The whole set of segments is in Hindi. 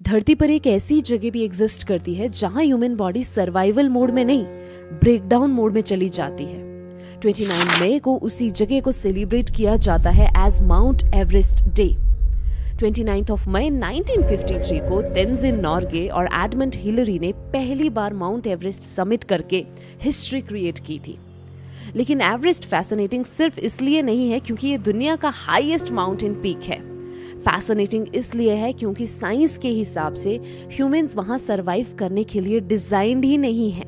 धरती पर एक ऐसी जगह भी एग्जिस्ट करती है जहां ह्यूमन बॉडी सर्वाइवल मोड में नहीं, ब्रेकडाउन मोड में चली जाती है। 29 मई को उसी जगह को सेलिब्रेट किया जाता है एज माउंट एवरेस्ट डे। 29 मई 1953 को तेंजिन नॉर्गे और एडमंड हिलरी ने पहली बार माउंट एवरेस्ट समिट करके हिस्ट्री क्रिएट की थी। लेकिन एवरेस्ट फैसिनेटिंग सिर्फ इसलिए नहीं है क्योंकि ये दुनिया का हाईएस्ट माउंटेन पीक है। फैसिनेटिंग इसलिए है क्योंकि साइंस के हिसाब से ह्यूमंस वहां सरवाइव करने के लिए डिजाइंड ही नहीं है।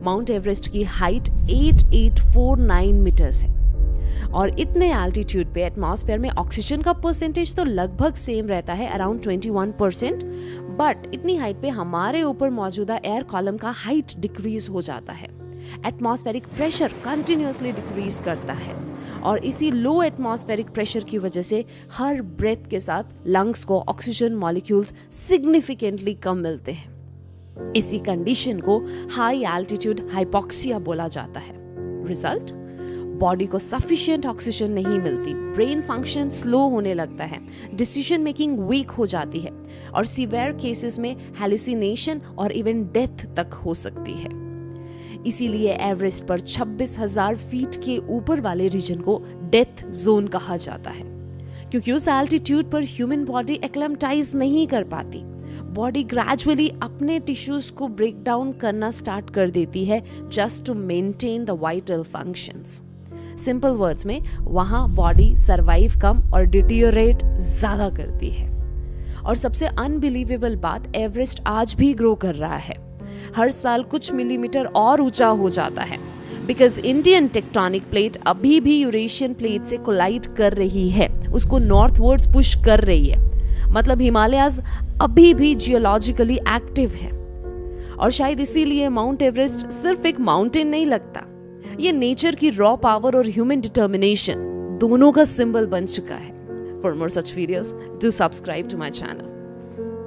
माउंट एवरेस्ट की हाइट 8849 मीटर्स है और इतने एल्टीट्यूड पे एटमॉस्फेयर में ऑक्सीजन का परसेंटेज तो लगभग सेम रहता है, अराउंड 21%, बट इतनी हाइट पे हमारे ऊपर मौजूदा एयर कॉलम का हाइट डिक्रीज हो जाता है। एटमॉस्फेरिक प्रेशर कंटिन्यूअसली डिक्रीज करता है और इसी लो एटमॉस्फेरिक प्रेशर की वजह से हर ब्रेथ के साथ लंग्स को ऑक्सीजन मॉलिक्यूल्स सिग्निफिकेंटली कम मिलते हैं। इसी कंडीशन को हाई एल्टीट्यूड हाइपोक्सिया बोला जाता है। रिजल्ट, बॉडी को सफिशिएंट ऑक्सीजन नहीं मिलती, ब्रेन फंक्शन स्लो होने लगता है, डिसीजन मेकिंग वीक हो जाती है और सीवियर केसेस में हैलुसिनेशन और इवन डेथ तक हो सकती है। इसीलिए एवरेस्ट पर 26,000 फीट के ऊपर वाले रीजन को डेथ जोन कहा जाता है, क्योंकि उस एल्टीट्यूड पर ह्यूमन बॉडी एक्लेमेटाइज नहीं कर पाती। बॉडी ग्रेजुअली अपने टिश्यूज को ब्रेक डाउन करना स्टार्ट कर देती है just to maintain the vital functions. Simple words में वहां बॉडी सरवाइव कम और डिटीरियोरेट ज्यादा करती है। और सबसे अनबिलीवेबल बात, एवरेस्ट आज भी ग्रो कर रहा है, हर साल कुछ मिलीमीटर और ऊंचा हो जाता है, बिकॉज इंडियन टेक्टोनिक प्लेट अभी भी यूरेशियन प्लेट से कोलाइड कर रही है, उसको नॉर्थवर्ड्स पुश कर रही है। मतलब हिमालयाज अभी भी जियोलॉजिकली एक्टिव है और शायद इसीलिए माउंट एवरेस्ट सिर्फ एक माउंटेन नहीं लगता, ये नेचर की रॉ पावर और ह्यूमन डिटर्मिनेशन दोनों का सिंबल बन चुका है। For more such videos do subscribe to my channel.